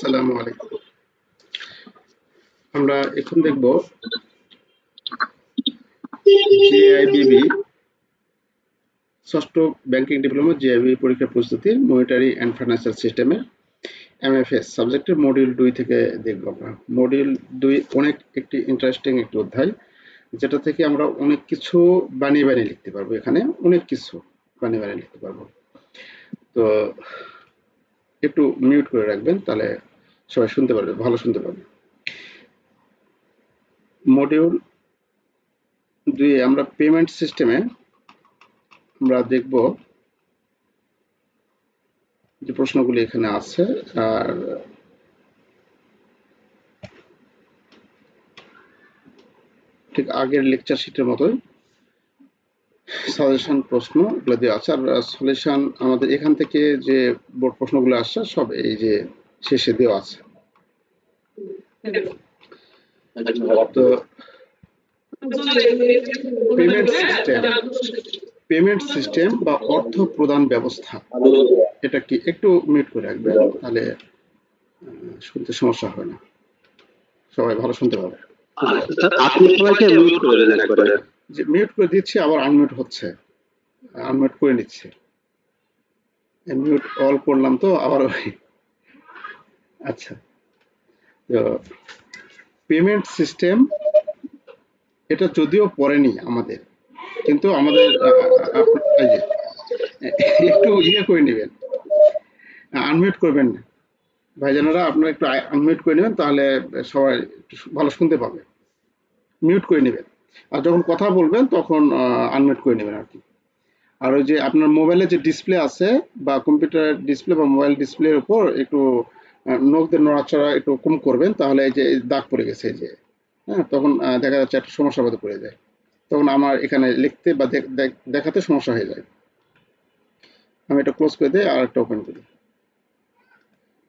আসসালামু আলাইকুম। আমরা এখন দেখব জেআইবিবি ষষ্ঠ ব্যাংকিং ডিপ্লোমা জেআইবিবি পরীক্ষার প্রস্তুতি মনিটারি অ্যান্ড ফাইন্যান্সিয়াল সিস্টেমের এমএফএস সাবজেক্টের মডিউল 2 থেকে দেখব আমরা। মডিউল 2 অনেক একটি ইন্টারেস্টিং একটি অধ্যায়, যেটা থেকে আমরা অনেক কিছু বানিয়ে লিখতে পারবো। এখানে অনেক কিছু বানিয়ে লিখতে পারবো। তো একটু মিউট করে রাখবেন, তাহলে সবাই শুনতে পারবে, ভালো শুনতে পারবে। মডিউল 2 আমরা পেমেন্ট সিস্টেমে আমরা দেখব যে প্রশ্নগুলি এখানে আছে, আর ঠিক আগের লেকচার শিটের মতোই সাজেশন প্রশ্ন এগুলো দেওয়া আছে, আর সলিউশন আমাদের এখান থেকে যে বোর্ড প্রশ্নগুলো আসছে সব এই যে শেষে দেওয়া আছে। তো পেমেন্ট সিস্টেম বা অর্থ প্রদান ব্যবস্থা, এটা কি একটু মিউট করে রাখবেন, তাহলে শুনতে সমস্যা হয় না, সবাই ভালো শুনতে পাবে। আপনি সবাইকে মিউট করে দেন একবারে। যে মিউট করে দিচ্ছি, আবার আনমিউট হচ্ছে, আনমিউট করে নিচ্ছে। মিউট অল করলাম তো আবার। আচ্ছা, তো পেমেন্ট সিস্টেম এটা যদিও পড়েনি আমাদের, কিন্তু আমাদের একটু ইয়ে করে নেবেন, আনমিউট করবেন না ভাইজানেরা, আপনারা একটু আনমিউট করে নেবেন, তাহলে সবাই ভালো শুনতে পাবে। মিউট করে নেবেন, আর যখন কথা বলবেন তখন আনমিউট করে নেবেন আর কি। আর ওই যে আপনার মোবাইলে যে ডিসপ্লে আছে বা কম্পিউটার ডিসপ্লে বা মোবাইল ডিসপ্লের উপর একটু নখ দিয়ে নড়াচড়া একটু কম করবেন, তাহলে এই যে দাগ পড়ে গেছে যে, হ্যাঁ, তখন দেখা যাচ্ছে একটা সমস্যার মধ্যে পড়ে যায়, তখন আমার এখানে লিখতে বা দেখাতে সমস্যা হয়ে যায়। আমি এটা ক্লোজ করে দিই আর একটা ওপেন করি।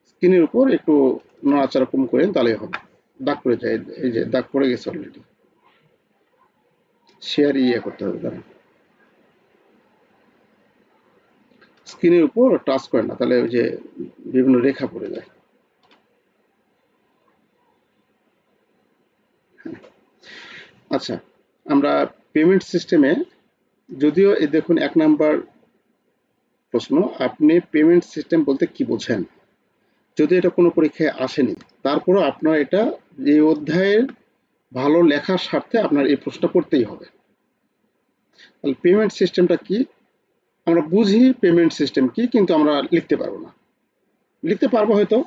স্ক্রিনের উপর একটু নড়াচড়া কম করেন, তাহলেই হবে। দাগ পড়ে যায়, এই যে দাগ পড়ে গেছে অলরেডি। শেয়ার করতে হবে, তারা স্ক্রিনের উপর টাচ করেন না, তাহলে ওই যে বিভিন্ন রেখা পড়ে যায়। আচ্ছা, আমরা পেমেন্ট সিস্টেমে যদিও এই দেখুন 1 নাম্বার প্রশ্ন, আপনি পেমেন্ট সিস্টেম বলতে কি বোঝেন? যদি এটা কোনো পরীক্ষায় আসেনি, তারপরও আপনার এটা এই অধ্যায়ের ভালো লেখার স্বার্থে আপনার এই প্রশ্নটা করতেই হবে। তাহলে পেমেন্ট সিস্টেমটা কি? আমরা বুঝি পেমেন্ট সিস্টেম কি, কিন্তু আমরা লিখতে পারবো না। লিখতে পারবো হয়তো,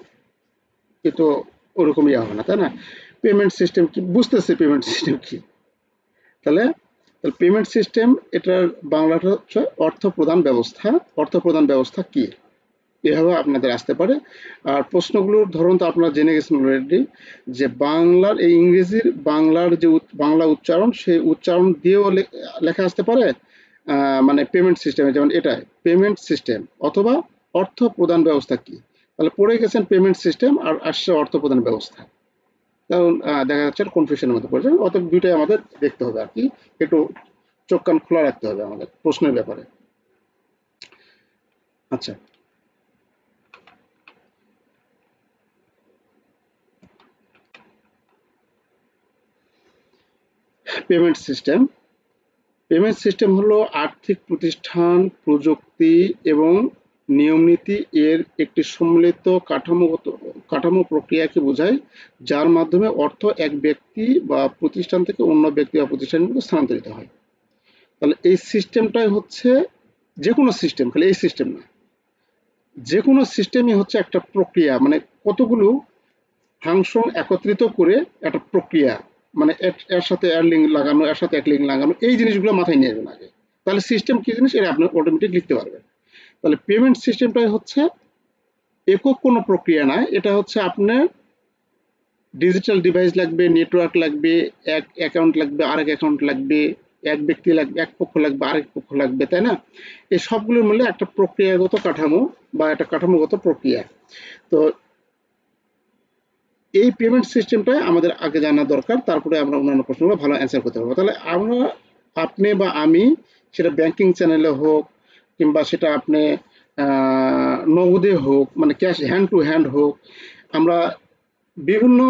কিন্তু ওরকম ইয়ে হবে না, তাই না? পেমেন্ট সিস্টেম কি বুঝতেছে, পেমেন্ট সিস্টেম কি? তাহলে পেমেন্ট সিস্টেম, এটার বাংলাটা হচ্ছে অর্থ প্রদান ব্যবস্থা। অর্থ প্রদান ব্যবস্থা কি, এভাবে আপনাদের আসতে পারে। আর প্রশ্নগুলোর ধরন তো আপনারা জেনে গেছেন অলরেডি, যে বাংলার এই ইংরেজির বাংলার যে বাংলা উচ্চারণ, সেই উচ্চারণ দিয়েও লেখা আসতে পারে, মানে পেমেন্ট সিস্টেমে, যেমন এটা পেমেন্ট সিস্টেম অথবা অর্থ প্রদান ব্যবস্থা কি। তাহলে পড়ে গেছেন পেমেন্ট সিস্টেম আর আসছে অর্থ প্রদান ব্যবস্থা, কারণ দেখা যাচ্ছে কনফিউশনের মধ্যে পড়ে যাবে। অতএব দুইটাই আমাদের দেখতে হবে আর কি, একটু চোখ কান খোলা রাখতে হবে আমাদের প্রশ্নের ব্যাপারে। আচ্ছা, পেমেন্ট সিস্টেম। পেমেন্ট সিস্টেম হলো আর্থিক প্রতিষ্ঠান, প্রযুক্তি এবং নিয়মনীতি এর একটি সম্মিলিত কাঠামো প্রক্রিয়াকে বোঝায়, যার মাধ্যমে অর্থ এক ব্যক্তি বা প্রতিষ্ঠান থেকে অন্য ব্যক্তি বা প্রতিষ্ঠানকে স্থানান্তরিত হয়। তাহলে এই সিস্টেমটাই হচ্ছে যে কোনো সিস্টেম, খালি এই সিস্টেম না, যে কোনো সিস্টেমই হচ্ছে একটা প্রক্রিয়া, মানে কতগুলো ফাংশন একত্রিত করে একটা প্রক্রিয়া, মানে এর সাথে এর লিঙ্ক লাগানো, এর সাথে এক লিঙ্ক লাগানো, এই জিনিসগুলো মাথায় নিয়ে আসবেন আগে। তাহলে সিস্টেম কি জিনিস এটা আপনি অটোমেটিক লিখতে পারবেন। তাহলে পেমেন্ট সিস্টেমটাই হচ্ছে একক কোনো প্রক্রিয়া না, এটা হচ্ছে আপনার ডিজিটাল ডিভাইস লাগবে, নেটওয়ার্ক লাগবে, এক অ্যাকাউন্ট লাগবে, আরেক অ্যাকাউন্ট লাগবে, এক ব্যক্তি লাগবে, এক পক্ষ লাগবে, আরেক পক্ষ লাগবে, তাই না? এই সবগুলোর মূলে একটা প্রক্রিয়াগত কাঠামো বা একটা কাঠামোগত প্রক্রিয়া। তো এই পেমেন্ট সিস্টেমটাই আমাদের আগে জানা দরকার, তারপরে আমরা অন্যান্য প্রশ্নগুলো ভালো অ্যান্সার করতে পারবো। তাহলে আমরা, আপনি বা আমি, সেটা ব্যাংকিং চ্যানেলে হোক কিংবা সেটা আপনি নগদে হোক, মানে ক্যাশ হ্যান্ড টু হ্যান্ড হোক, আমরা বিভিন্ন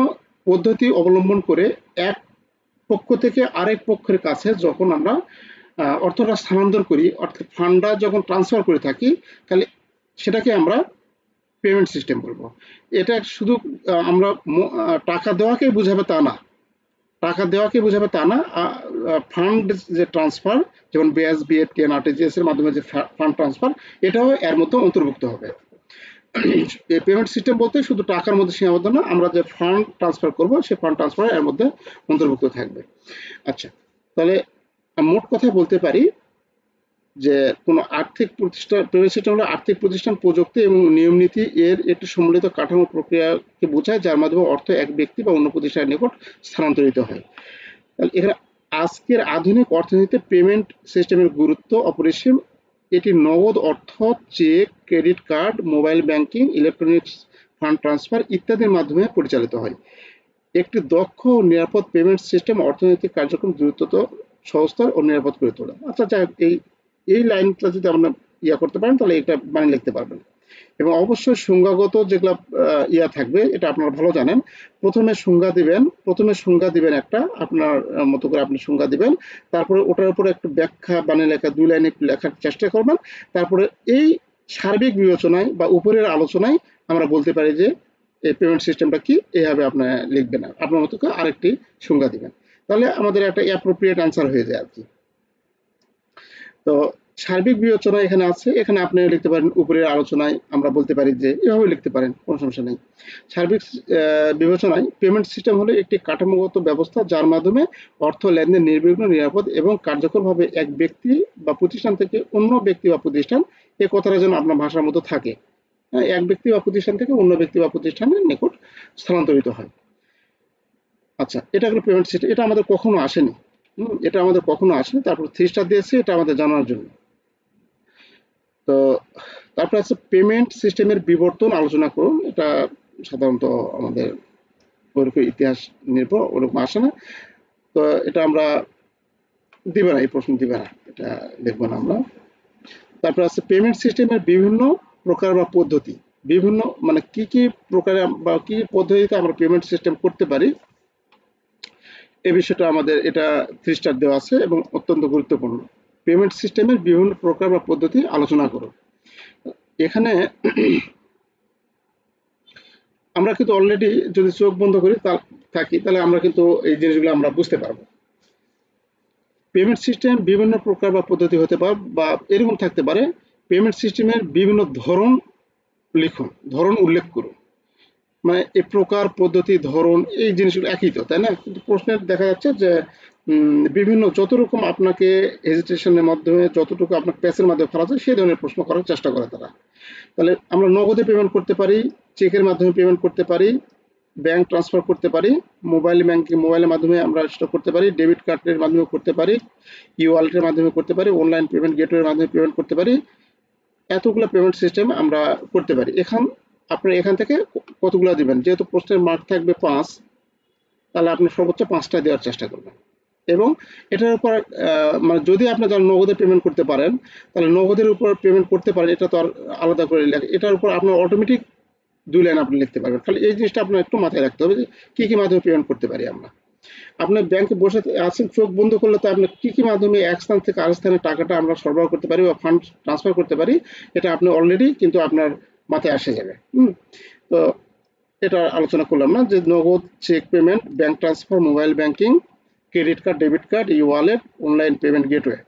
পদ্ধতি অবলম্বন করে এক পক্ষ থেকে আরেক পক্ষের কাছে যখন আমরা অর্থটা স্থানান্তর করি, অর্থাৎ ফান্ডটা যখন ট্রান্সফার করে থাকি, তাহলে সেটাকে আমরা পেমেন্ট সিস্টেম বলবো। এটা শুধু আমরা টাকা দেওয়াকে বোঝাবে তা না, ফান্ড যে ট্রান্সফার, যেমন বিএসবি, এফটিএন, আরটিজিএস এর মাধ্যমে যে ফান্ড ট্রান্সফার, এটাও এর মধ্যে অন্তর্ভুক্ত হবে। এই পেমেন্ট সিস্টেম বলতে শুধু টাকার মধ্যে সীমাবদ্ধ না, আমরা যে ফান্ড ট্রান্সফার করব সেই ফান্ড ট্রান্সফার এর মধ্যে অন্তর্ভুক্ত থাকবে। আচ্ছা, তাহলে মোট কথা বলতে পারি যে কোনো আর্থিক প্রতিষ্ঠান, পেমেন্ট সিস্টেম হলো আর্থিক প্রতিষ্ঠান, প্রযুক্তি এবং নিয়ম নীতি এর একটি সম্মিলিত কাঠামো প্রক্রিয়াকে বোঝায়, যার মাধ্যমে অর্থ এক ব্যক্তি বা অন্য প্রতিষ্ঠানের নিকট স্থানান্তরিত হয়। তাহলে এখানে আজকের আধুনিক অর্থনীতিতে পেমেন্ট সিস্টেমের গুরুত্ব অপরিসীম। এটি নগদ অর্থ, cheque, credit card, mobile banking, electronics fund transfer ইত্যাদির মাধ্যমে পরিচালিত হয়। একটি দক্ষ ও নিরাপদ পেমেন্ট সিস্টেম অর্থনৈতিক কার্যক্রম দ্রুততর, সহজতর ও নিরাপদ করে তোলে। আচ্ছা, যাই হোক, এই লাইনটা যদি আমরা করতে পারেন তাহলে এটা মানে লিখতে পারবেন। এবং অবশ্যই সংজ্ঞাগত যেগুলো থাকবে, এটা আপনারা ভালো জানেন। প্রথমে সংজ্ঞা দিবেন একটা, আপনার মতো করে আপনি সংজ্ঞা দিবেন, তারপরে ওটার উপরে একটু ব্যাখ্যা বানিয়ে লেখা, 2 লাইনে একটু লেখার চেষ্টা করবেন। তারপরে এই সার্বিক বিবেচনায় বা উপরের আলোচনায় আমরা বলতে পারি যে এই পেমেন্ট সিস্টেমটা কি, এইভাবে আপনার লিখবেন, আপনার মতো করে আরেকটি সংজ্ঞা দিবেন, তাহলে আমাদের একটা অ্যাপ্রোপ্রিয়েট আনসার হয়ে যায় আর কি। তো সার্বিক বিবেচনা এখানে আছে, এখানে আপনি লিখতে পারেন উপরের আলোচনায় আমরা বলতে পারি যে এভাবে লিখতে পারেন, কোনো সমস্যা নেই। সার্বিক বিবেচনায় পেমেন্ট সিস্টেম হলো একটি কাঠামোগত ব্যবস্থা যার মাধ্যমে অর্থ লেনদেন নির্বিঘ্ন, নিরাপদ এবং কার্যকরভাবে এক ব্যক্তি বা প্রতিষ্ঠান থেকে অন্য ব্যক্তি বা প্রতিষ্ঠান, এই কথাটা যেন আপনার ভাষার মতো থাকে, এক ব্যক্তি বা প্রতিষ্ঠান থেকে অন্য ব্যক্তি বা প্রতিষ্ঠানের নিকট স্থানান্তরিত হয়। আচ্ছা, এটা হলো পেমেন্ট সিস্টেম। এটা আমাদের কখনো আসেনি, তারপর 3 স্টার দিয়েছে, এটা আমাদের জানার জন্য। তো তারপর আছে পেমেন্ট সিস্টেমের বিবর্তন আলোচনা করুন। এটা সাধারণত আমাদের ওরকম ইতিহাস নির্ভর ওরকম আসে না, তো এটা আমরা দিবে না, এই প্রশ্ন দিবে না, এটা দেখবো না আমরা। তারপর আছে পেমেন্ট সিস্টেমের বিভিন্ন প্রকার বা পদ্ধতি, বিভিন্ন মানে কি কি প্রকারে বা কি পদ্ধতিতে আমরা পেমেন্ট সিস্টেম করতে পারি, এই বিষয়টা আমাদের এটা 3 স্টার দেওয়া আছে এবং অত্যন্ত গুরুত্বপূর্ণ। পেমেন্ট সিস্টেমের বিভিন্ন প্রকার বা পদ্ধতি আলোচনা করো। এখানে আমরা কিন্তু অলরেডি যদি চোখ বন্ধ করি থাকি, তাহলে আমরা কিন্তু এই জিনিসগুলো আমরা বুঝতে পারবো। পেমেন্ট সিস্টেম বিভিন্ন প্রকার বা পদ্ধতি হতে পারে বা এরকম থাকতে পারে। পেমেন্ট সিস্টেমের বিভিন্ন ধরন লিখুন, ধরন উল্লেখ করুন। মানে এই প্রকার, পদ্ধতি, ধরন, এই জিনিসগুলো একই তো, তাই না? কিন্তু প্রশ্নের দেখা যাচ্ছে যে বিভিন্ন যত রকম আপনাকে হেজিটেশনের মাধ্যমে, যতটুকু আপনার প্যাসের মাধ্যমে ফেলা যায় সেই ধরনের প্রশ্ন করার চেষ্টা করে তারা। তাহলে আমরা নগদে পেমেন্ট করতে পারি, চেকের মাধ্যমে পেমেন্ট করতে পারি, ব্যাংক ট্রান্সফার করতে পারি, মোবাইল ব্যাংকিং, মোবাইলের মাধ্যমে আমরা সেটা করতে পারি, ডেবিট কার্ডের মাধ্যমে করতে পারি, ই ওয়ালেটের মাধ্যমে করতে পারি, অনলাইন পেমেন্ট গেটওয়ের মাধ্যমে পেমেন্ট করতে পারি। এতগুলো পেমেন্ট সিস্টেম আমরা করতে পারি। আপনি এখান থেকে কতগুলো দিবেন, যেহেতু প্রশ্নের মার্ক থাকবে 5, তাহলে আপনি সর্বোচ্চ 5টা দেওয়ার চেষ্টা করবেন। এবং এটার উপর মানে যদি আপনি যারা নগদে পেমেন্ট করতে পারেন, তাহলে নগদের উপর পেমেন্ট করতে পারেন, এটা তো আর আলাদা করে লেখা, এটার উপর আপনার অটোমেটিক 2 লাইন আপনি লিখতে পারবেন। খালি এই জিনিসটা আপনার একটু মাথায় রাখতে হবে যে কি কি মাধ্যমে পেমেন্ট করতে পারি আমরা। আপনার ব্যাংকে বসে আছেন, চোখ বন্ধ করলে তো আপনি কি কি মাধ্যমে এক স্থান থেকে আরেক স্থানে টাকাটা আমরা সরবরাহ করতে পারি বা ফান্ড ট্রান্সফার করতে পারি, এটা আপনি অলরেডি কিন্তু আপনার মাথায় আসে যাবে। তো এটা আলোচনা করলাম না, যে নগদ, cheque payment, bank transfer, mobile banking, credit card, debit card, e wallet, online payment gateway.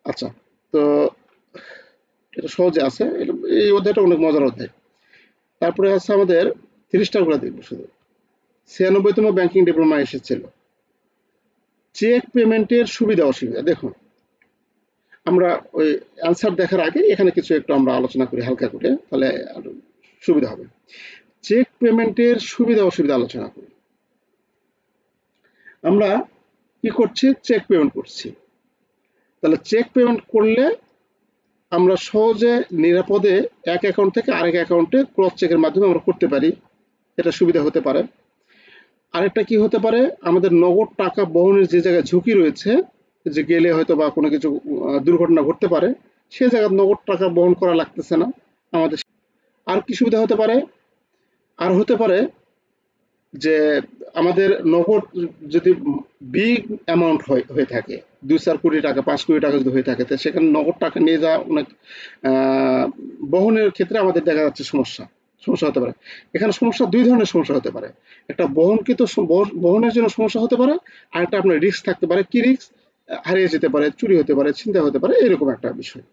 আচ্ছা, তো এটা সহজে আছে, এই অধ্যায়টা অনেক মজার অধ্যায়। তারপরে আছে আমাদের 3 স্টার গুলো দেখবো শুধু। 96তম ব্যাংকিং ডিপ্লোমা এসেছিল। চেক পেমেন্টের সুবিধা অসুবিধা দেখুন, আমরা ওই অ্যান্সার দেখার আগে এখানে কিছু একটু আমরা আলোচনা করি হালকা করে, তাহলে আরো সুবিধা হবে। চেক পেমেন্টের সুবিধা অসুবিধা আলোচনা করি। আমরা কি করছি, চেক পেমেন্ট করছি। তাহলে চেক পেমেন্ট করলে আমরা সহজে নিরাপদে এক অ্যাকাউন্ট থেকে আরেক অ্যাকাউন্টে ক্রস চেকের মাধ্যমে আমরা করতে পারি, এটা সুবিধা হতে পারে। আরেকটা কি হতে পারে, আমাদের নগদ টাকা বহনের যে জায়গায় ঝুঁকি রয়েছে, যে গেলে হয়তো বা কোনো কিছু দুর্ঘটনা ঘটতে পারে, সে জায়গায় নগদ টাকা বহন করা লাগতেছে না আমাদের। আর কি সুবিধা হতে পারে, আর হতে পারে যে আমাদের নগদ যদি বিগ অ্যামাউন্ট হয়ে থাকে 2-4 কোটি টাকা 5 কোটি টাকা যদি হয়ে থাকে, তো সেখানে নগদ টাকা নিয়ে যাওয়া অনেক বহনের ক্ষেত্রে আমাদের দেখা যাচ্ছে সমস্যা হতে পারে। এখানে সমস্যা দুই ধরনের সমস্যা হতে পারে। একটা বহনকৃত বহনের জন্য সমস্যা হতে পারে, আর একটা আপনার রিস্ক থাকতে পারে। কি রিস্ক? হারিয়ে যেতে পারে, চুরি হতে পারে, ছিনতাই হতে পারে, এরকম একটা বিষয়।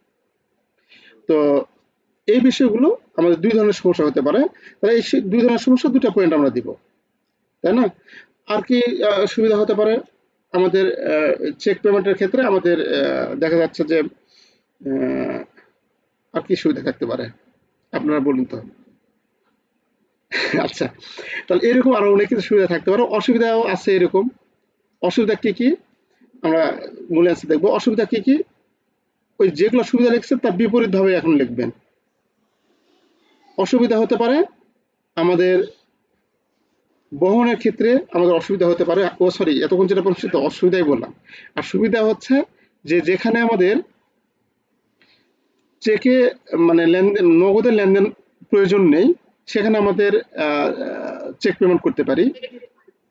তো এই বিষয়গুলো আমাদের দুই ধরনের সমস্যা হতে পারে। তাহলে এই দুই ধরনের সমস্যা দুটা পয়েন্ট আমরা দিব, তাই না? আর কি সুবিধা হতে পারে আমাদের চেক পেমেন্টের ক্ষেত্রে? আমাদের দেখা যাচ্ছে যে আর কি সুবিধা থাকতে পারে আপনারা বলুন তো। আচ্ছা, তাহলে এরকম আরো অনেক কিছু সুবিধা থাকতে পারে, অসুবিধাও আছে এরকম। অসুবিধা কি কি আমরা মূলে আছে দেখবো। অসুবিধা কি কি? ওই যেগুলো সুবিধা লিখছেন তার বিপরীত ভাবে এখন লিখবেন। অসুবিধা হতে পারে আমাদের বহনের ক্ষেত্রে আমাদের অসুবিধা হতে পারে। সরি, এতক্ষণ যেটা বলছি তো অসুবিধাই বললাম। আর সুবিধা হচ্ছে যে যেখানে আমাদের চেকে মানে লেনদেন নগদের লেনদেন প্রয়োজন নেই, সেখানে আমাদের চেক পেমেন্ট করতে পারি।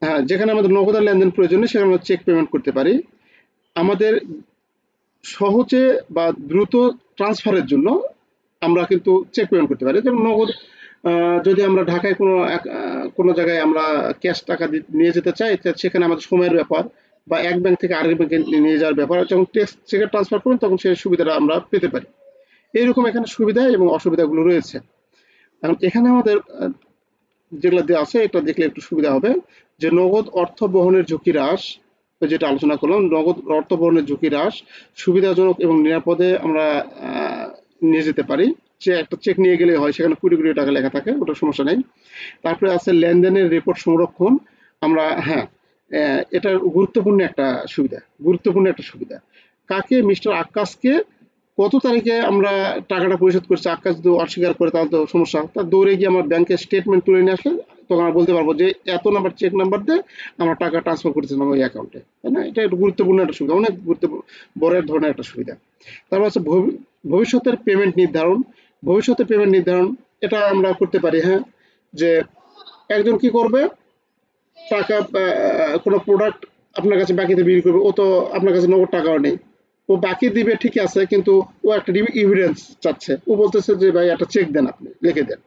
হ্যাঁ, যেখানে আমাদের নগদের লেনদেন প্রয়োজন নেই সেখানে আমরা চেক পেমেন্ট করতে পারি। আমাদের সহজে বা দ্রুত ট্রান্সফারের জন্য আমরা কিন্তু চেক পেমেন্ট করতে পারি। যেমন নগদ যদি আমরা ঢাকায় কোনো জায়গায় আমরা ক্যাশ টাকা নিয়ে যেতে চাই, সেখানে আমাদের সময়ের ব্যাপার, বা এক ব্যাংক থেকে আরেক ব্যাংকে নিয়ে যাওয়ার ব্যাপার, যখন চেকে ট্রান্সফার করুন তখন সেই সুবিধাটা আমরা পেতে পারি। এইরকম এখানে সুবিধা এবং অসুবিধাগুলো রয়েছে। এখন এখানে আমাদের যেগুলো দেওয়া আছে এটা দেখলে একটু সুবিধা হবে, যে নগদ অর্থ বহনের ঝুঁকি হ্রাস, যেটা আলোচনা করলাম, নগদ অর্থ বহনের ঝুঁকি হ্রাস, সুবিধাজনক এবং নিরাপদে আমরা নিয়ে যেতে পারি। যে একটা চেক নিয়ে গেলে হয়, সেখানে কোটি কোটি টাকা লেখা থাকে, ওটা সমস্যা নেই। তারপরে আছে লেনদেনের রেকর্ড সংরক্ষণ। আমরা হ্যাঁ, এটার গুরুত্বপূর্ণ একটা সুবিধা। কাকে? মিস্টার আক্কাসকে কত তারিখে আমরা টাকাটা পরিশোধ করছি, আক্কাস যদি অস্বীকার করে তাহলে তো সমস্যা। তার দৌড়ে গিয়ে আমার ব্যাংকের স্টেটমেন্ট তুলে নিয়ে আসলে তখন আমরা বলতে পারবো যে এত নাম্বার চেক নাম্বার দিয়ে আমরা টাকা ট্রান্সফার করতেছিলাম ওই অ্যাকাউন্টে, তাই না? এটা একটা গুরুত্বপূর্ণ একটা সুবিধা, অনেক গুরুত্বপূর্ণ বড় ধরনের একটা সুবিধা। তারপর হচ্ছে ভবিষ্যতের পেমেন্ট নির্ধারণ। ভবিষ্যতের পেমেন্ট নির্ধারণ এটা আমরা করতে পারি। হ্যাঁ, যে একজন কি করবে, টাকা কোনো প্রোডাক্ট আপনার কাছে বাকিতে বিক্রি করবে, ও তো আপনার কাছে নগদ টাকাও নেই, ও বাকি দিবে ঠিক আছে, কিন্তু ও একটা এভিডেন্স চাচ্ছে। ও বলতেছে যে ভাই একটা চেক দেন, আপনি লিখে দেন।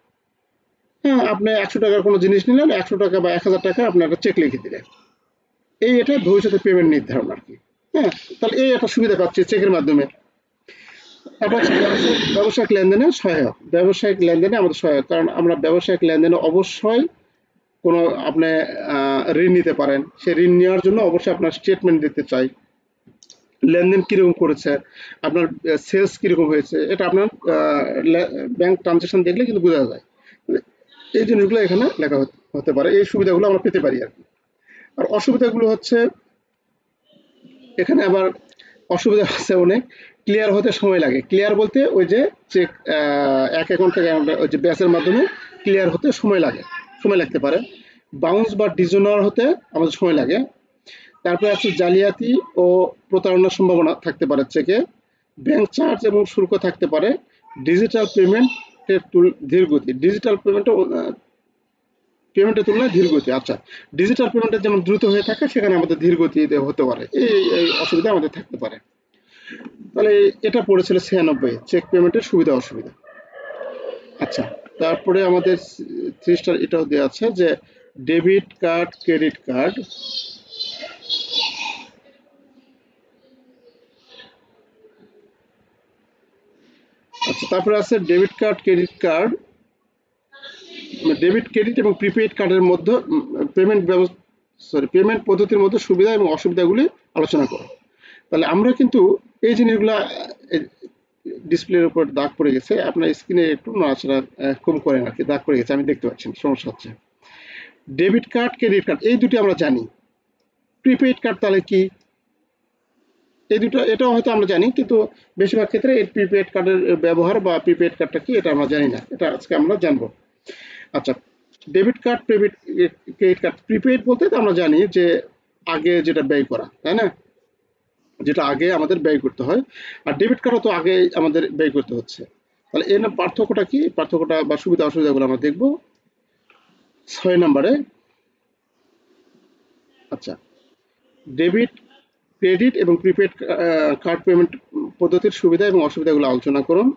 হ্যাঁ, আপনি 100 টাকার কোনো জিনিস নিলেন, 100 টাকা বা 1000 টাকা আপনি একটা চেক লিখে দিলেন। এটা ভবিষ্যতে পেমেন্ট নির্ধারণ আর কি। হ্যাঁ, তাহলে এই একটা সুবিধা পাচ্ছি চেকের মাধ্যমে। তারপর হচ্ছে ব্যবসায়িক লেনদেনে সহায়ক। ব্যবসায়িক লেনদেনে আমাদের সহায়ক, কারণ আমরা ব্যবসায়িক লেনদেনে অবশ্যই কোনো আপনি ঋণ নিতে পারেন, সেই ঋণ নেওয়ার জন্য অবশ্যই আপনার স্টেটমেন্ট দিতে চাই, লেনদেন কিরকম করেছে, আপনার সেলস কিরকম হয়েছে, এটা আপনার ব্যাংক ট্রানজাকশন দেখলে কিন্তু বোঝা যায়। এই জিনিসগুলো এখানে লেখা হতে পারে, এই সুবিধাগুলো আমরা পেতে পারি আর কি। আর অসুবিধাগুলো হচ্ছে এখানে আবার অসুবিধা আছে অনেক। ক্লিয়ার হতে সময় লাগে। ক্লিয়ার বলতে ওই যে চেক এক অ্যাকাউন্ট থেকে ওই যে ব্যাচের মাধ্যমে ক্লিয়ার হতে সময় লাগতে পারে। বাউন্স বা ডিজনার হতে আমাদের সময় লাগে। তারপরে আছে জালিয়াতি ও প্রতারণার সম্ভাবনা থাকতে পারে চেকে। ব্যাংক চার্জ এবং শুল্ক থাকতে পারে। ডিজিটাল পেমেন্টের ধীরগতি। ডিজিটাল পেমেন্টের তুলনায় ধীরগতি। আচ্ছা, ডিজিটাল পেমেন্টের যেমন দ্রুত হয়ে থাকে, সেখানে আমাদের ধীরগতি হতে পারে। এই অসুবিধা আমাদের থাকতে পারে। তাহলে এটা পড়েছিল 96, চেক পেমেন্টের সুবিধা অসুবিধা। আচ্ছা, তারপরে আমাদের 3 স্টার এটাও দেওয়া আছে যে ডেবিট কার্ড, ক্রেডিট কার্ড। আচ্ছা, তারপরে আছে debit card, credit card, debit, credit এবং প্রিপেইড কার্ডের মধ্যে পেমেন্ট পদ্ধতির মধ্যে সুবিধা এবং অসুবিধাগুলি আলোচনা করো। তাহলে আমরা কিন্তু এই জিনিসগুলা ডিসপ্লের উপর দাগ পড়ে গেছে, আপনার স্ক্রিনে একটু নড়াচড়া কম করেন আর কি, দাগ পড়ে গেছে, আমি দেখতে পাচ্ছি, সমস্যা হচ্ছে। ডেবিট কার্ড, ক্রেডিট কার্ড এই দুটি আমরা জানি। প্রিপেইড কার্ড তাহলে কি? এই দুটো, এটাও হয়তো আমরা জানি, কিন্তু বেশিরভাগ ক্ষেত্রে এই প্রিপেইড কার্ডের ব্যবহার বা প্রিপেইড কার্ডটা কি এটা আমরা জানি না, এটা আজকে আমরা জানবো। আচ্ছা, debit card, credit card. Prepaid বলতে তো আমরা জানি যে আগে যেটা ব্যয় করা, তাই না? যেটা আগে আমাদের ব্যয় করতে হয়। আর ডেবিট কার্ডও তো আগে আমাদের ব্যয় করতে হচ্ছে। তাহলে এর পার্থক্যটা কি? পার্থক্যটা বা সুবিধা অসুবিধাগুলো আমরা দেখবো। 6 নম্বরে আচ্ছা, ডেবিট, ক্রেডিট এবং প্রিপেড কার্ড পেমেন্ট পদ্ধতির সুবিধা এবং অসুবিধাগুলো আলোচনা করুন।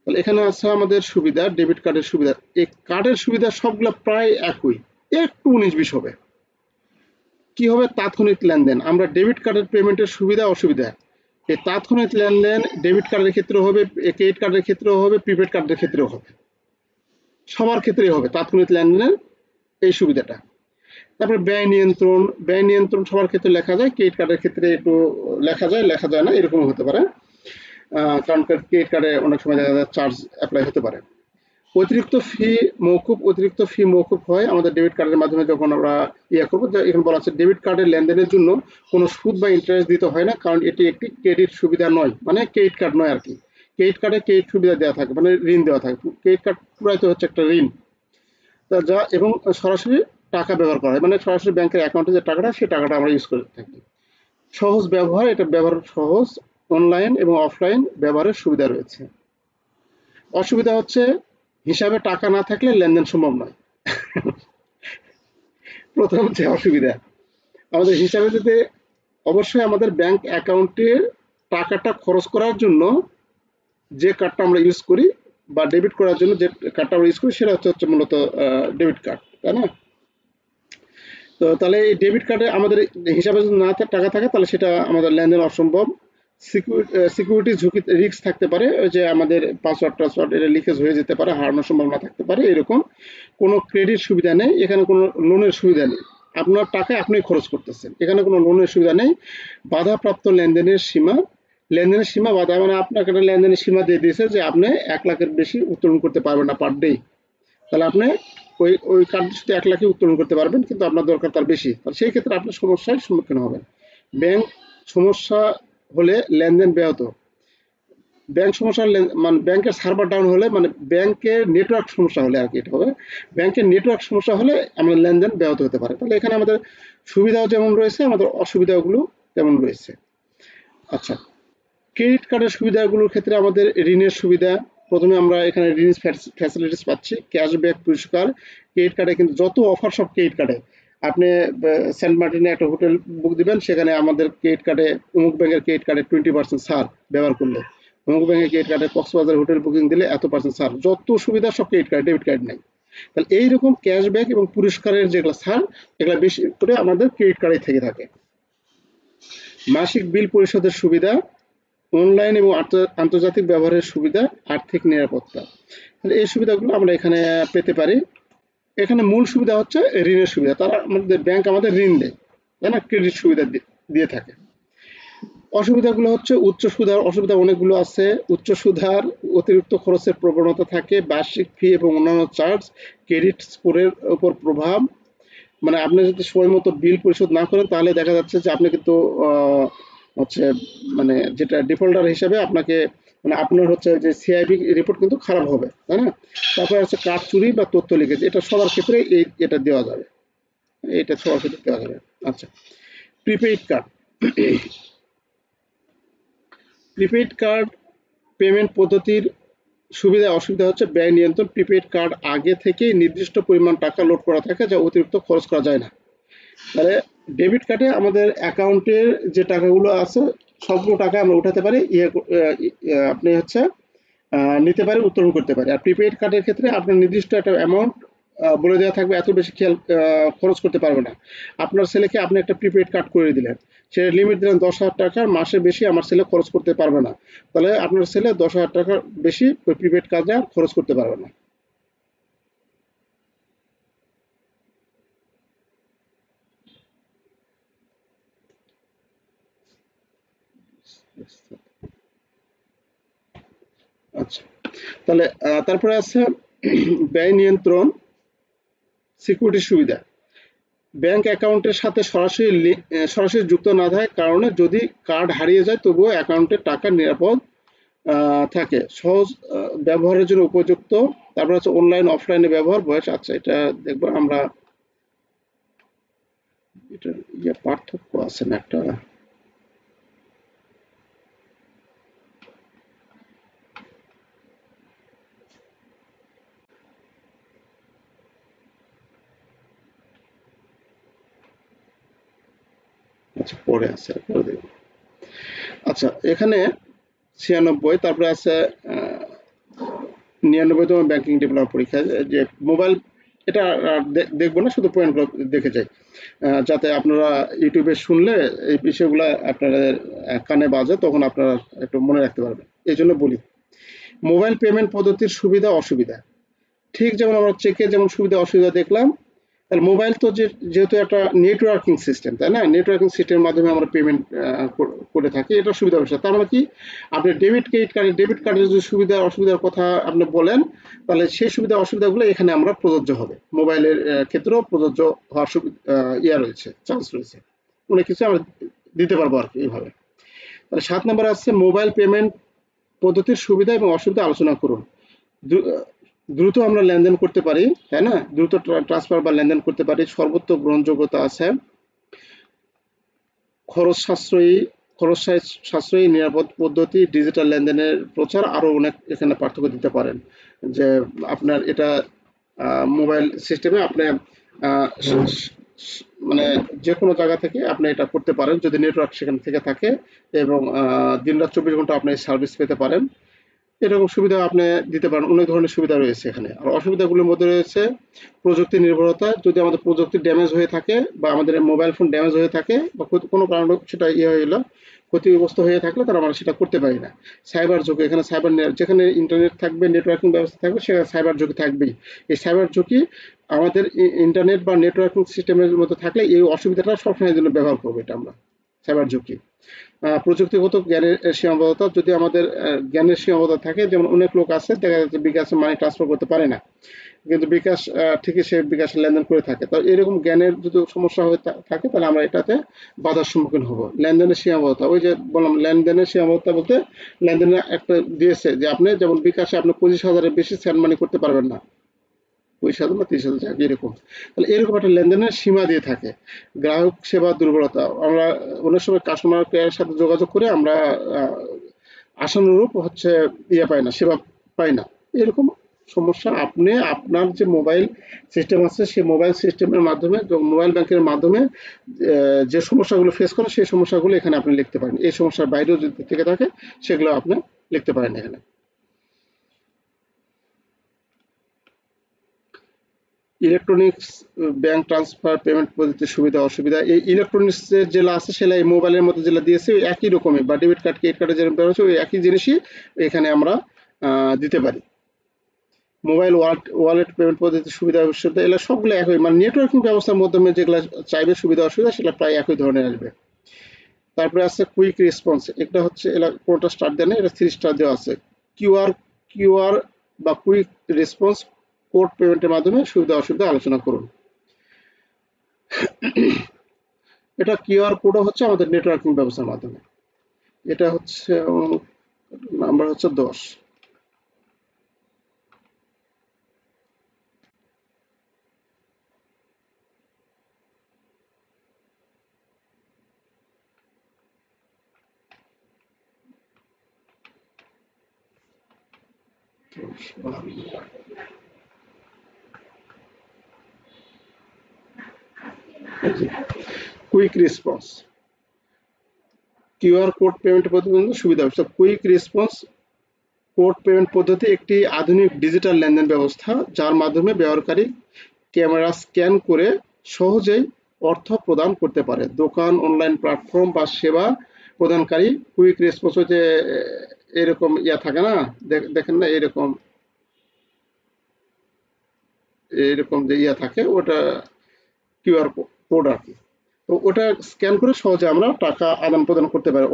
তাহলে এখানে আছে আমাদের সুবিধা, ডেবিট কার্ডের সুবিধা। এই কার্ডের সুবিধা সবগুলো প্রায় একই, একটু 19-20 হবে। কি হবে? তাৎক্ষণিক লেনদেন। আমরা ডেবিট কার্ডের পেমেন্টের সুবিধা অসুবিধা, এই তাৎক্ষণিক লেনদেন ডেবিট কার্ডের ক্ষেত্রেও হবে, ক্রেডিট কার্ডের ক্ষেত্রেও হবে, প্রিপেড কার্ডের ক্ষেত্রেও হবে, সবার ক্ষেত্রেই হবে তাৎক্ষণিক লেনদেনের এই সুবিধাটা। তারপরে ব্যয় নিয়ন্ত্রণ, ব্যয় নিয়ন্ত্রণ সবার ক্ষেত্রে লেখা যায়, ক্রেডিট কার্ডের ক্ষেত্রে একটু লেখা যায়, লেখা যায় না, এরকম হতে পারে। কারণ ক্রেডিট কার্ডে অনেক সময় দেখা যায় চার্জ অ্যাপ্লাই হতে পারে। অতিরিক্ত ফি মৌকুব হয় আমাদের ডেবিট কার্ডের মাধ্যমে যখন আমরা করবো। এখানে বলা আছে ডেবিট কার্ডের লেনদেনের জন্য কোনো সুদ বা ইন্টারেস্ট দিতে হয় না, কারণ এটি একটি ক্রেডিট সুবিধা নয়, মানে ক্রেডিট কার্ড নয় আর কি। ক্রেডিট কার্ডে ক্রেডিট সুবিধা দেওয়া থাকে, মানে ঋণ দেওয়া থাকে। ক্রেডিট কার্ড পুরাই তো হচ্ছে একটা ঋণ। যা এবং সরাসরি টাকা ব্যবহার করা হয়, মানে সরাসরি ব্যাংকের অ্যাকাউন্টে যে টাকাটা, সেই টাকাটা আমরা ইউজ করে থাকি। সহজ ব্যবহার, এটা ব্যবহার সহজ, অনলাইন এবং অফলাইন ব্যবহারের সুবিধা রয়েছে। অসুবিধা হচ্ছে হিসাবে টাকা না থাকলে লেনদেন সম্ভব নয়। প্রথম যে অসুবিধা, আমাদের হিসাবে যদি অবশ্যই আমাদের ব্যাংক অ্যাকাউন্টের টাকাটা খরচ করার জন্য যে কার্ডটা আমরা ইউজ করি, বা ডেবিট করার জন্য যে কার্ডটা আমরা ইউজ করি, সেটা হচ্ছে মূলত ডেবিট কার্ড, তাই না? তো তাহলে এই ডেবিট কার্ডে আমাদের হিসাবে যদি না টাকা থাকে, তাহলে সেটা আমাদের লেনদেন অসম্ভব। সিকিউরিটি ঝুঁকি, রিস্ক থাকতে পারে, যে আমাদের পাসওয়ার্ড এটা লিকেজ হয়ে যেতে পারে, হারানোর সম্ভাবনা থাকতে পারে, এরকম। কোনো ক্রেডিট সুবিধা নেই, এখানে কোনো লোনের সুবিধা নেই। আপনার টাকা আপনি খরচ করতেছেন, এখানে কোনো লোনের সুবিধা নেই। বাধাপ্রাপ্ত লেনদেনের সীমা বাধা, মানে আপনাকে একটা লেনদেনের সীমা দিয়ে দিয়েছে যে আপনি 1 লাখের বেশি উত্তোলন করতে পারবেন না পার ডে। তাহলে আপনি ওই কার্ডটি শুধু 1 লাখই উত্তোলন করতে পারবেন, কিন্তু আপনার দরকার তার বেশি, তাহলে সেই ক্ষেত্রে আপনি সমস্যার সম্মুখীন হবেন। ব্যাংক সমস্যা হলে লেনদেন ব্যাহত, মানে ব্যাংকের সার্ভার ডাউন হলে, মানে ব্যাংকের নেটওয়ার্ক সমস্যা হলে আর কি, এটা হবে ব্যাংকের নেটওয়ার্ক সমস্যা হলে আমাদের লেনদেন ব্যাহত হতে পারে। তাহলে এখানে আমাদের সুবিধাও যেমন রয়েছে, আমাদের অসুবিধাগুলো তেমন রয়েছে। আচ্ছা, ক্রেডিট কার্ডের সুবিধাগুলোর ক্ষেত্রে আমাদের ঋণের সুবিধা। প্রথমে আমরা এখানে ঋণ ফ্যাসিলিটিস পাচ্ছি, ক্যাশব্যাক, পুরস্কার। ক্রেডিট কার্ডে কিন্তু যত অফার, সব ক্রেডিট কার্ডে। আপনি সেন্ট মার্টিনে একটা হোটেল বুক দিবেন, সেখানে আমাদের ক্রেডিট কার্ডে, অমুক ব্যাংকের ক্রেডিট কার্ডে 20% ছাড় ব্যবহার করলে, অমুক ব্যাংকের ক্রেডিট কার্ডে কক্সবাজার হোটেল বুকিং দিলে এত পার্সেন্ট ছাড়। যত সুবিধা সব ক্রেডিট কার্ড, ডেবিট কার্ড নেই। তাহলে এইরকম ক্যাশব্যাক এবং পুরস্কারের যেগুলো ছাড়, এগুলো বেশি করে আমাদের ক্রেডিট কার্ডে থেকে থাকে। মাসিক বিল পরিশোধের সুবিধা, অনলাইন এবং আন্তর্জাতিক ব্যবহারের সুবিধা, আর্থিক নিরাপত্তা। তাহলে এই সুবিধাগুলো আমরা এখানে পেতে পারি। এখানে মূল সুবিধা হচ্ছে ঋণের সুবিধা, তারা আমাদের ব্যাংক আমাদের ঋণ দেয়, তাই না? ক্রেডিট সুবিধা দিয়ে থাকে। অসুবিধাগুলো হচ্ছে উচ্চ সুধার অসুবিধা অনেকগুলো আছে। উচ্চ সুধার, অতিরিক্ত খরচের প্রবণতা থাকে, বার্ষিক ফি এবং অন্যান্য চার্জ, ক্রেডিট স্কোরের উপর প্রভাব। মানে আপনি যদি সময় মতো বিল পরিশোধ না করেন, তাহলে দেখা যাচ্ছে যে আপনি কিন্তু হচ্ছে, মানে যেটা ডিফল্টার হিসাবে আপনাকে, মানে আপনার হচ্ছে যে সিআইবি রিপোর্ট কিন্তু খারাপ হবে, তাই না? তারপরে হচ্ছে কার্ড চুরি বা তথ্য লিকেজ, এটা সবার ক্ষেত্রে এটা দেওয়া যাবে, এটা সবার ক্ষেত্রে দেওয়া যাবে। আচ্ছা, prepaid card. Prepaid card payment পদ্ধতির সুবিধা অসুবিধা হচ্ছে ব্যয় নিয়ন্ত্রণ। প্রিপেইড কার্ড আগে থেকেই নির্দিষ্ট পরিমাণ টাকা লোড করা থাকে, যা অতিরিক্ত খরচ করা যায় না। তাহলে ডেবিট কার্ডে আমাদের অ্যাকাউন্টের যে টাকাগুলো আছে, সবগুলো টাকা আমরা উঠাতে পারি, আপনি হচ্ছে নিতে পারি, উত্তোলন করতে পারি। আর প্রিপেইড কার্ডের ক্ষেত্রে আপনার নির্দিষ্ট একটা অ্যামাউন্ট বলে দেওয়া থাকবে, এত বেশি খরচ করতে পারবে না। আপনার ছেলেকে আপনি একটা প্রিপেইড কার্ড করে দিলেন, সে লিমিট দিলেন 10,000 টাকার, মাসে বেশি আমার ছেলে খরচ করতে পারবে না। তাহলে আপনার ছেলে 10,000 টাকার বেশি ওই প্রিপেইড কার্ডে খরচ করতে পারবে না। আচ্ছা, তাহলে তারপরে আছে ব্যয় নিয়ন্ত্রণ, সিকিউরিটি সুবিধা। ব্যাংক অ্যাকাউন্টের সাথে সরাসরি যুক্ত না থাকার কারণে যদি কার্ড হারিয়ে যায়, তবুও অ্যাকাউন্টের টাকা নিরাপদ থাকে, সহজ ব্যবহারের জন্য উপযুক্ত। তারপর হচ্ছে অনলাইন অফলাইনে ব্যবহার বয়স। আচ্ছা, এটা দেখবো আমরা, এটা পার্থক্য আছে না একটা। আচ্ছা পরে আছে, পরে দেখব। আচ্ছা এখানে 96, তারপরে আছে 99তম ব্যাংকিং ডিপ্লোমা পরীক্ষা, যে মোবাইল, এটা দেখবো না, শুধু পয়েন্টগুলো দেখে যাই, যাতে আপনারা ইউটিউবে শুনলে এই বিষয়গুলো আপনাদের কানে বাজে, তখন আপনারা একটু মনে রাখতে পারবেন। এই জন্য বলি, মোবাইল পেমেন্ট পদ্ধতির সুবিধা অসুবিধা। ঠিক যেমন আমরা চেকে যেমন সুবিধা অসুবিধা দেখলাম, তাহলে মোবাইল তো যেহেতু একটা নেটওয়ার্কিং সিস্টেম, তাই না, নেটওয়ার্কিং সিস্টেমের মাধ্যমে আমরা পেমেন্ট করে থাকি, এটা সুবিধা অসুবিধা। তার মানে কি, আপনি ডেবিট কার্ডের যদি সুবিধা অসুবিধার কথা আপনি বলেন, তাহলে সেই সুবিধা অসুবিধাগুলো এখানে আমরা প্রযোজ্য হবে, মোবাইলের ক্ষেত্রেও প্রযোজ্য হওয়ার ইয়া রয়েছে, চান্স রয়েছে, অনেক কিছু আমরা দিতে পারবো আর কি এইভাবে। তাহলে 7 নম্বর আছে মোবাইল পেমেন্ট পদ্ধতির সুবিধা এবং অসুবিধা আলোচনা করুন। দ্রুত আমরা লেনদেন করতে পারি, তাই না, দ্রুত ট্রান্সফার বা লেনদেন করতে পারি, সর্বোচ্চ গ্রহণযোগ্যতা আছে, খরচ সাশ্রয়ী নিরাপদ পদ্ধতি, ডিজিটাল লেনদেনের প্রচার, আরো অনেক এখানে পার্থক্য দিতে পারেন, যে আপনার এটা মোবাইল সিস্টেমে আপনি মানে যে কোনো জায়গা থেকে আপনি এটা করতে পারেন, যদি নেটওয়ার্ক সেখান থেকে থাকে, এবং দিনরাত 24 ঘন্টা আপনি সার্ভিস পেতে পারেন, এরকম সুবিধা আপনি দিতে পারেন। অনেক ধরনের সুবিধা রয়েছে এখানে। আর অসুবিধাগুলোর মধ্যে রয়েছে প্রযুক্তি নির্ভরতা, যদি আমাদের প্রযুক্তি ড্যামেজ হয়ে থাকে বা আমাদের মোবাইল ফোন ড্যামেজ হয়ে থাকে বা কোনো কারণে সেটা হইলো, ক্ষতিগ্রস্ত হয়ে থাকলে তারা আমরা সেটা করতে পারি না। সাইবার ঝুঁকি, এখানে যেখানে ইন্টারনেট থাকবে, নেটওয়ার্কিং ব্যবস্থা থাকবে, সেখানে সাইবার ঝুঁকি থাকবেই। এই সাইবার ঝুঁকি আমাদের ইন্টারনেট বা নেটওয়ার্কিং সিস্টেমের মধ্যে থাকলে এই অসুবিধাটা সবসময়ের জন্য ব্যবহার করবো এটা আমরা, সাইবার ঝুঁকি। প্রযুক্তিগত জ্ঞানের সীমাবদ্ধতা, যদি আমাদের জ্ঞানের সীমাবদ্ধতা থাকে, যেমন অনেক লোক আছে দেখা যাচ্ছে বিকাশে মানি ট্রান্সফার করতে পারে না, কিন্তু বিকাশ ঠিকই সে বিকাশে লেনদেন করে থাকে, তো এরকম জ্ঞানের যদি সমস্যা হয়ে থাকে, তাহলে আমরা এটাতে বাধার সম্মুখীন হব। লেনদেনের সীমাবদ্ধতা, ওই যে বললাম লেনদেনের সীমাবদ্ধতা বলতে, লেনদেনের একটা দিয়েছে যে আপনি যেমন বিকাশে আপনি 25,000-এর বেশি সেন্ড মানি করতে পারবেন না, 20,000 বা 30,000 এরকম, তাহলে এরকম একটা লেনদেনের সীমা দিয়ে থাকে। গ্রাহক সেবা দুর্বলতা, আমরা অনেক সময় কাস্টমার কেয়ারের সাথে যোগাযোগ করে আমরা আশানুরূপ হচ্ছে পাই না, সেবা পাই না, এরকম সমস্যা আপনি আপনার যে মোবাইল সিস্টেম আছে সেই মোবাইল সিস্টেমের মাধ্যমে, মোবাইল ব্যাংকের মাধ্যমে যে সমস্যাগুলো ফেস করেন, সেই সমস্যাগুলো এখানে আপনি লিখতে পারেন। এই সমস্যার বাইরেও যদি থেকে থাকে সেগুলো আপনি লিখতে পারেন এখানে। ইলেকট্রনিক্স ব্যাংক ট্রান্সফার পেমেন্ট পদ্ধতির সুবিধা অসুবিধা, এই ইলেকট্রনিক্স যেগুলো আছে সেগুলো এই মোবাইলের মধ্যে যেগুলো দিয়েছে ওই একই রকমই, বা ডেবিট কার্ড ক্রেডিট কার্ডে যেরকম দেওয়া হচ্ছে ওই একই জিনিসই এখানে আমরা দিতে পারি। মোবাইল ওয়ালেট পেমেন্ট পদ্ধতির সুবিধা অসুবিধা এগুলো সবগুলো একই, মানে নেটওয়ার্কিং ব্যবস্থার মাধ্যমে যেগুলো চাইবে সুবিধা অসুবিধা সেগুলো প্রায় একই ধরনের আসবে। তারপরে আছে কুইক রেসপন্স, এটা হচ্ছে এলা কোনটা স্টার দেয় না, এটা 3 স্টার দেওয়া আছে। কিউআর বা কুইক রেসপন্স কোড পেমেন্টের মাধ্যমে সুবিধা অসুবিধা আলোচনা করুন। এটা কিউআর কোডও হচ্ছে আমাদের নেটওয়ার্কিং ব্যবস্থার মাধ্যমে, এটা হচ্ছে নাম্বার হচ্ছে 10। Quick response, QR code payment পদ্ধতি সুবিধা, কুইক রেসপন্স কোড পেমেন্ট পদ্ধতি একটি আধুনিক ডিজিটাল লেনদেন ব্যবস্থা যার মাধ্যমে ব্যবহারকারী ক্যামেরা স্ক্যান করে সহজেই অর্থ প্রদান করতে পারে। দোকান, অনলাইন প্ল্যাটফর্ম বা সেবা প্রদানকারী কুইক রেসপন্স হচ্ছে এরকম থাকে না, দেখেন না এরকম এরকম যে থাকে, ওটা কিউআর কোড আর কি। তো ওটা স্ক্যান করে সহজে আমরা টাকা আদান প্রদান করতে পারি,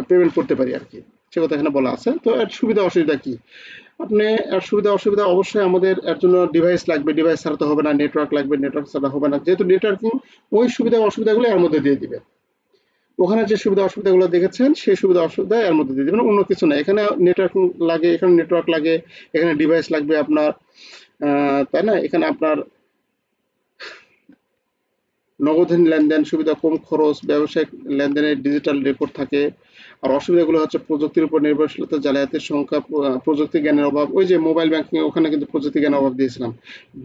পেমেন্ট করতে পারি আর কি, সে কথা এখানে বলা আছে। তো এর সুবিধা অসুবিধা কি, আপনি এর সুবিধা অসুবিধা অবশ্যই আমাদের এর জন্য ডিভাইস লাগবে, ডিভাইস ছাড়া তো হবে না, নেটওয়ার্ক লাগবে, নেটওয়ার্ক ছাড়া হবে না, যেহেতু নেটওয়ার্কিং ওই সুবিধা অসুবিধাগুলো এর মধ্যে দিয়ে দিবে। ওখানে যে সুবিধা অসুবিধাগুলো দেখেছেন সেই সুবিধা অসুবিধা এর মধ্যে দিয়ে দিবেন, অন্য কিছু না। এখানে নেটওয়ার্কিং লাগে, এখানে নেটওয়ার্ক লাগে, এখানে ডিভাইস লাগবে আপনার, তাই না, এখানে আপনার নগদহীন লেনদেন সুবিধা, কম খরচ, ব্যবসায়িক লেনদেনের ডিজিটাল রেকর্ড থাকে। আর অসুবিধাগুলো হচ্ছে প্রযুক্তির উপর নির্ভরশীলতা, জালিয়াতির সংখ্যা, প্রযুক্তি জ্ঞানের অভাব। ওই যে মোবাইল ব্যাংকিং, ওখানে কিন্তু প্রযুক্তি জ্ঞানের অভাব দিয়েছিলাম।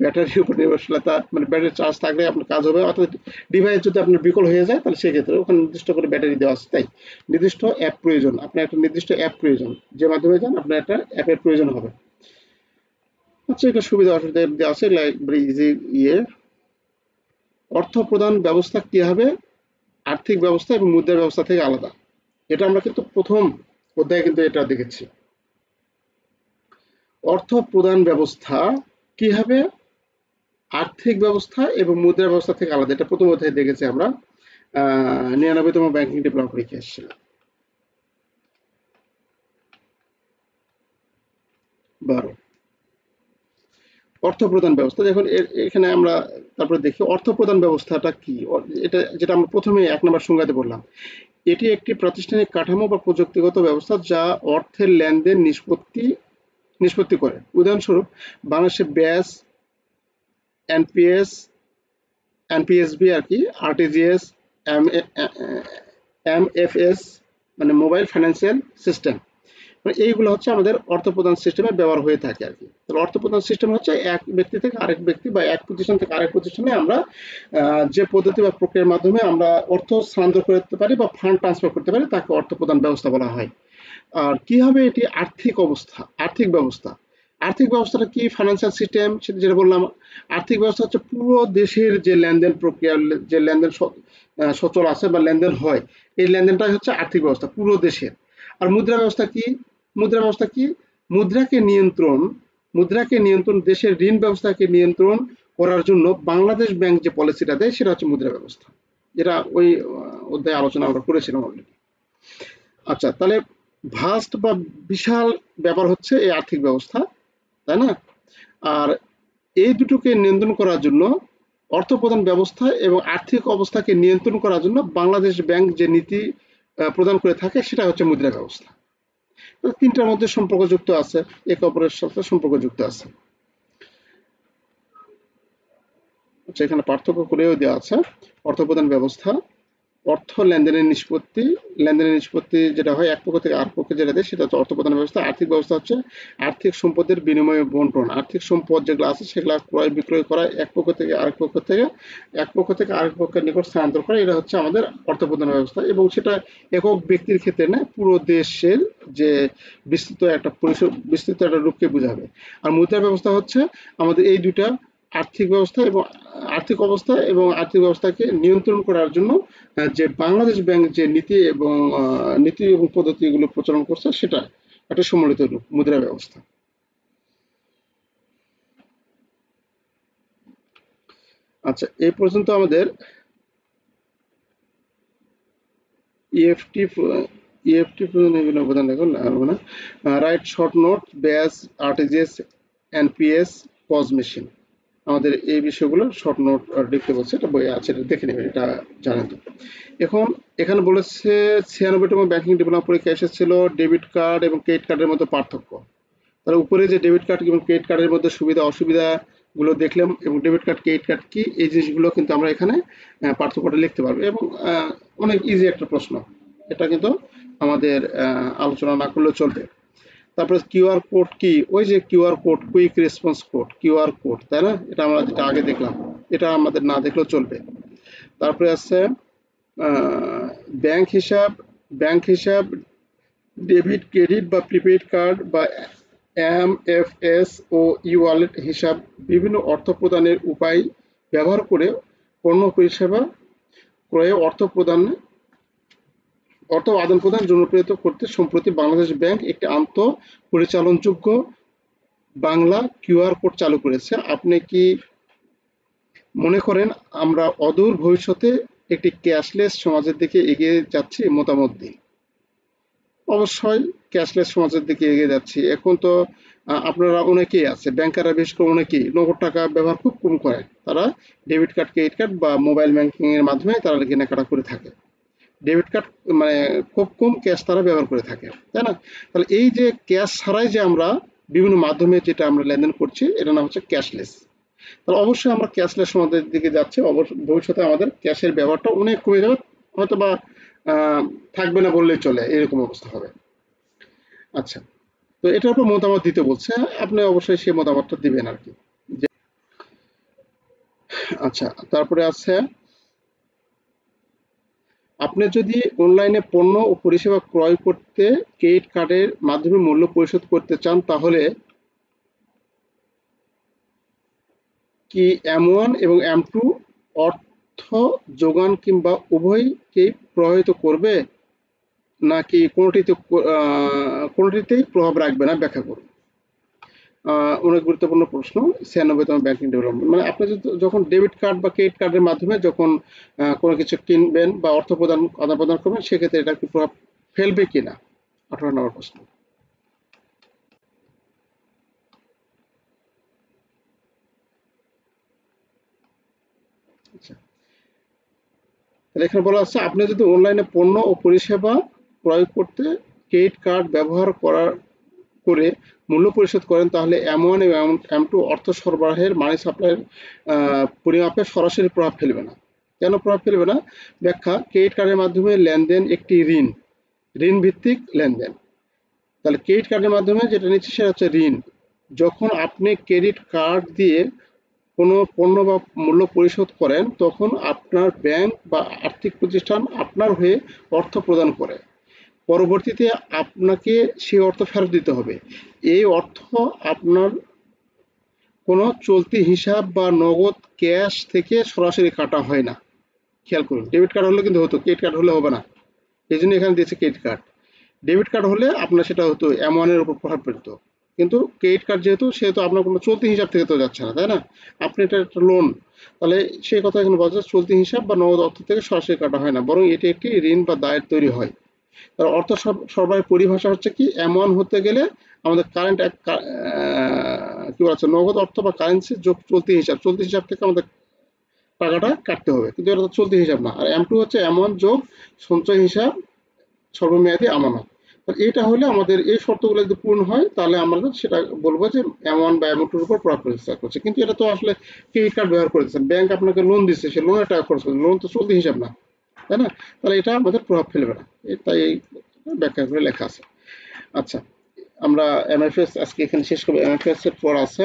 ব্যাটারির উপর নির্ভরশীলতা, মানে ব্যাটারি চার্জ থাকলে আপনার কাজ হবে, অর্থাৎ ডিভাইস যদি আপনার বিকল হয়ে যায় তাহলে সেক্ষেত্রে ওখানে নির্দিষ্ট করে ব্যাটারি দেওয়া আছে। তাই নির্দিষ্ট অ্যাপ প্রয়োজন, আপনার একটা নির্দিষ্ট অ্যাপ প্রয়োজন, যে মাধ্যমে যান আপনার একটা অ্যাপের প্রয়োজন হবে। আচ্ছা, এটা সুবিধা অসুবিধা দেওয়া আছে, লাইক ইজি অর্থ প্রদান ব্যবস্থা কি হবে আর্থিক ব্যবস্থা এবং মুদ্রা ব্যবস্থা থেকে আলাদা। এটা আমরা কিন্তু প্রথম অধ্যায়ে কিন্তু এটা দেখেছি। অর্থ প্রদান ব্যবস্থা কি হবে আর্থিক ব্যবস্থা এবং মুদ্রা ব্যবস্থা থেকে আলাদা, এটা প্রথম অধ্যায়ে দেখেছি আমরা। 99তম ব্যাংকিং ডিপ্লোমা পরীক্ষা এসেছিল। 12 অর্থ প্রদান ব্যবস্থা। দেখুন এখানে আমরা তারপরে দেখি অর্থ প্রদান ব্যবস্থাটা কি। এটা যেটা আমরা প্রথমে 1 নম্বর সংজ্ঞাতে বললাম, এটি একটি প্রাতিষ্ঠানিক কাঠামো বা প্রযুক্তিগত ব্যবস্থা যা অর্থের লেনদেন নিষ্পত্তি করে। উদাহরণস্বরূপ বাংলাদেশে ব্যাস, এনপিএস, এনপিএসবি আর কি, আরটিজিএস, এমএফএস মানে মোবাইল ফাইন্যান্সিয়াল সিস্টেম, মানে এইগুলো হচ্ছে আমাদের অর্থ প্রদান সিস্টেমে ব্যবহার হয়ে থাকে আর কি। তাহলে অর্থ প্রদান সিস্টেম হচ্ছে এক ব্যক্তি থেকে আরেক ব্যক্তি বা এক প্রতিষ্ঠান থেকে আরেক প্রতিষ্ঠানে আমরা যে পদ্ধতি বা প্রক্রিয়ার মাধ্যমে আমরা অর্থ স্থানান্তর করতে পারি বা ফান্ড ট্রান্সফার করতে পারি তাকে অর্থ প্রদান ব্যবস্থা বলা হয়। আর কি হবে এটি আর্থিক অবস্থা, আর্থিক ব্যবস্থা। আর্থিক ব্যবস্থাটা কি, ফাইন্যান্সিয়াল সিস্টেম, সেটা যেটা বললাম। আর্থিক ব্যবস্থা হচ্ছে পুরো দেশের যে লেনদেন প্রক্রিয়া, যে লেনদেন সচল আছে বা লেনদেন হয়, এই লেনদেনটাই হচ্ছে আর্থিক ব্যবস্থা পুরো দেশের। আর মুদ্রা ব্যবস্থা কি, মুদ্রা ব্যবস্থা কি, মুদ্রাকে নিয়ন্ত্রণ দেশের ঋণ ব্যবস্থাকে নিয়ন্ত্রণ করার জন্য বাংলাদেশ ব্যাংক যে পলিসিটা দেয় সেটা হচ্ছে মুদ্রা ব্যবস্থা। যেটা ওই অধ্যায়ে আলোচনা আমরা করেছিলাম অলরেডি। আচ্ছা, তাহলে ভাস্ট বা বিশাল ব্যাপার হচ্ছে এই আর্থিক ব্যবস্থা, তাই না? আর এই দুটোকে নিয়ন্ত্রণ করার জন্য অর্থ প্রদান ব্যবস্থা এবং আর্থিক অবস্থাকে নিয়ন্ত্রণ করার জন্য বাংলাদেশ ব্যাংক যে নীতি প্রদান করে থাকে সেটা হচ্ছে মুদ্রা ব্যবস্থা। তিনটার মধ্যে সম্পর্কযুক্ত আছে, একে অপরের সাথে সম্পর্কযুক্ত আছে। আচ্ছা, এখানে পার্থক্য করেও দেওয়া আছে। অর্থ প্রদান ব্যবস্থা, অর্থ লেনদেনের নিষ্পত্তি যেটা হয় এক পক্ষ থেকে আরেক পক্ষে যেটা দেয় সেটা হচ্ছে অর্থ প্রদান ব্যবস্থা। আর্থিক ব্যবস্থা হচ্ছে আর্থিক সম্পদের বিনিময় বন্টন, আর্থিক সম্পদ যেগুলো আছে সেগুলো ক্রয় বিক্রয় করা, এক পক্ষ থেকে আরেক পক্ষের নিকট স্থানান্তর করা, এটা হচ্ছে আমাদের অর্থ প্রদান ব্যবস্থা। এবং সেটা একক ব্যক্তির ক্ষেত্রে না, পুরো দেশের যে বিস্তৃত একটা রূপকে বোঝাবে। আর মুদ্রা ব্যবস্থা হচ্ছে আমাদের এই দুটা আর্থিক ব্যবস্থা এবং আর্থিক ব্যবস্থাকে নিয়ন্ত্রণ করার জন্য যে বাংলাদেশ ব্যাংক যে নীতি এবং পদ্ধতিগুলো প্রচলন করছে সেটা একটা সম্মিলিত রূপ মুদ্রা ব্যবস্থা। আচ্ছা, এই পর্যন্ত আমাদের ইএফটি এগুলো অবদান দেখুন না, রাইট শর্ট নোট, ব্যাস, আরটিজিএস, এনপিএস, পজ মেশিন, আমাদের এই বিষয়গুলো শর্ট নোট লিখতে বলছে, এটা বই আছে, এটা দেখে নেবেন, এটা জানেন তো। এখন এখানে বলেছে 96তম ব্যাংকিং ডিপ্লোমা পরীক্ষা এসেছিল ডেবিট কার্ড এবং ক্রেডিট কার্ডের মধ্যে পার্থক্য। তাহলে উপরে যে ডেবিট কার্ড এবং ক্রেডিট কার্ডের মধ্যে সুবিধা অসুবিধা গুলো দেখলাম, এবং ডেবিট কার্ড ক্রেডিট কার্ড কি, এই জিনিসগুলো কিন্তু আমরা এখানে পার্থক্যটা লিখতে পারবো। এবং অনেক ইজি একটা প্রশ্ন, এটা কিন্তু আমাদের আলোচনা না করলেও চলবে। তারপরে কিউআর কোড কি, ওই যে QR code, quick response code, QR code, তাই না? এটা আমরা যেটা আগে দেখলাম, এটা আমাদের না দেখলেও চলবে। তারপরে আছে ব্যাংক হিসাব, ডেবিট, ক্রেডিট বা প্রিপেইড কার্ড বা এমএফএস ও ই ওয়ালেট হিসাব বিভিন্ন অর্থ প্রদানের উপায় ব্যবহার করে পণ্য পরিষেবা ক্রয়ে অর্থ আদান প্রদান জনপ্রিয়তা করতে সম্প্রতি বাংলাদেশ ব্যাংক একটি পরিচালনযোগ্য বাংলা কিউআর কোড চালু করেছে। আপনি কি মনে করেন আমরা অদূর ভবিষ্যতে একটি ক্যাশলেস সমাজের দিকে এগিয়ে যাচ্ছি? মতামত দিন। অবশ্যই ক্যাশলেস সমাজের দিকে এগিয়ে যাচ্ছি। এখন তো আপনারা অনেকেই আছে, ব্যাংকাররা বিশেষ করে অনেকেই নগদ টাকা ব্যবহার খুব কম করে, তারা ডেবিট কার্ড, ক্রেডিট কার্ড বা মোবাইল ব্যাংকিং এর মাধ্যমে তারা কেনাকাটা করে থাকে। ডেবিট কার্ড মানে খুব কম ক্যাশ তারা ব্যবহার করে থাকে, তাই না? তাহলে এই যে ক্যাশ ছাড়াই যে আমরা বিভিন্ন মাধ্যমে যেটা আমরা লেনদেন করছি, এটার নাম হচ্ছে ক্যাশলেস। তাহলে অবশ্যই আমরা ক্যাশলেস সমাজের দিকে যাচ্ছি। ভবিষ্যতে আমাদের ক্যাশের ব্যবহারটা অনেক কমে যাবে, হয়তো বা থাকবে না বললেই চলে, এরকম অবস্থা হবে। আচ্ছা, তো এটার উপর মতামত দিতে বলছে, আপনি অবশ্যই সেই মতামতটা দিবেন আর কি। আচ্ছা, তারপরে আছে, আপনি যদি অনলাইনে পণ্য ও পরিষেবা ক্রয় করতে ক্রেডিট কার্ডের মাধ্যমে মূল্য পরিশোধ করতে চান, তাহলে কি M1 এবং M2 অর্থ যোগান কিংবা উভয়কেই প্রভাবিত করবে, নাকি কোনোটিতেই প্রভাব রাখবে না, ব্যাখ্যা করুন। অনেক গুরুত্বপূর্ণ প্রশ্ন। 96তম ব্যাংকিং ডেভেলপমেন্ট, মানে আপনি যখন ডেবিট কার্ড বা ক্রেডিট কার্ডের মাধ্যমে যখন কোনো কিছু কিনবেন বা অর্থ আদান প্রদান করবেন, সেক্ষেত্রে এটা কি প্রভাব ফেলবে কিনা, 18 নম্বর প্রশ্ন। আচ্ছা, তাহলে এখানে বলা আছে, আপনি যদি অনলাইনে পণ্য ও পরিষেবা ক্রয় করতে ক্রেডিট কার্ড ব্যবহার করে মূল্য পরিশোধ করেন, তাহলে M1 এবং M2 অর্থ সরবরাহের মানি সাপ্লাইয়ের পরিমাপে সরাসরি প্রভাব ফেলবে না। কেন প্রভাব ফেলবে না? ব্যাখ্যা, ক্রেডিট কার্ডের মাধ্যমে লেনদেন একটি ঋণ ভিত্তিক লেনদেন। তাহলে ক্রেডিট কার্ডের মাধ্যমে যেটা নিচ্ছে সেটা হচ্ছে ঋণ। যখন আপনি ক্রেডিট কার্ড দিয়ে কোনো পণ্য বা মূল্য পরিশোধ করেন, তখন আপনার ব্যাংক বা আর্থিক প্রতিষ্ঠান আপনার হয়ে অর্থ প্রদান করে। পরবর্তীতে আপনাকে সেই অর্থ ফেরত দিতে হবে। এই অর্থ আপনার কোনো চলতি হিসাব বা নগদ ক্যাশ থেকে সরাসরি কাটা হয় না। খেয়াল করুন, ডেবিট কার্ড হলে কিন্তু হতো, ক্রেডিট কার্ড হলে হবে না। এই জন্য এখানে দিয়েছে ক্রেডিট কার্ড। ডেবিট কার্ড হলে আপনার সেটা হতো M1 এর উপর প্রভাব পড়তো, কিন্তু ক্রেডিট কার্ড সেহেতু আপনার কোনো চলতি হিসাব থেকে তো যাচ্ছে না, তাই না? আপনি এটা একটা লোন, তাহলে সেই কথা এখানে বলা যাচ্ছে, চলতি হিসাব বা নগদ অর্থ থেকে সরাসরি কাটা হয় না, বরং এটি একটি ঋণ বা দায়ের তৈরি হয়। তার অর্থ সরবরাহের পরিভাষা হচ্ছে কি, M1 হতে গেলে আমাদের কারেন্ট কি বলা হচ্ছে, নগদ অর্থ বা কারেন্সি যোগ চলতি হিসাব থেকে আমাদের টাকাটা কাটতে হবে, কিন্তু এটা তো চলতি হিসাব না। আর M2 হচ্ছে M1 যোগ সঞ্চয় হিসাব, স্বল্পমেয়াদী আমানত। এটা হলে আমাদের এই শর্তগুলো যদি পূর্ণ হয়, তাহলে আমরা সেটা বলবো যে M1 বা M2 উপর প্রভাব করছে। কিন্তু এটা তো আসলে ক্রেডিট কার্ড ব্যবহার করেছেন, ব্যাংক আপনাকে লোন দিচ্ছে, সে লোনের টাকা খরচ করছে, লোন তো চলতি হিসাব না, তাই না? তাহলে এটা আমাদের প্রভাব ফেলবে না, তাই এই ব্যাখ্যা করে লেখা আছে। আচ্ছা, আমরা MFS আজকে এখানে শেষ করবো। MFS এর পর আছে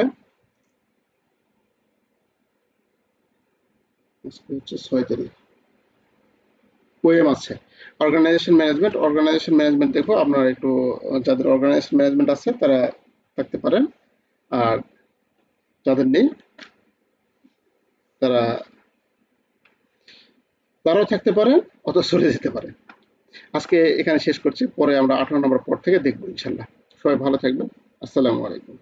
হচ্ছে 6 তারিখ OM আছে, অর্গানাইজেশন ম্যানেজমেন্ট দেখো। আপনারা একটু যাদের অর্গানাইজেশন ম্যানেজমেন্ট আছে তারা থাকতে পারেন, আর যাদের নেই তারা তারাও থাকতে পারেন, অথবা চলে যেতে পারে। আজকে এখানে শেষ করছি, পরে আমরা 18 নম্বর পর থেকে দেখবো ইনশাল্লাহ। সবাই ভালো থাকবেন। আসসালামু আলাইকুম।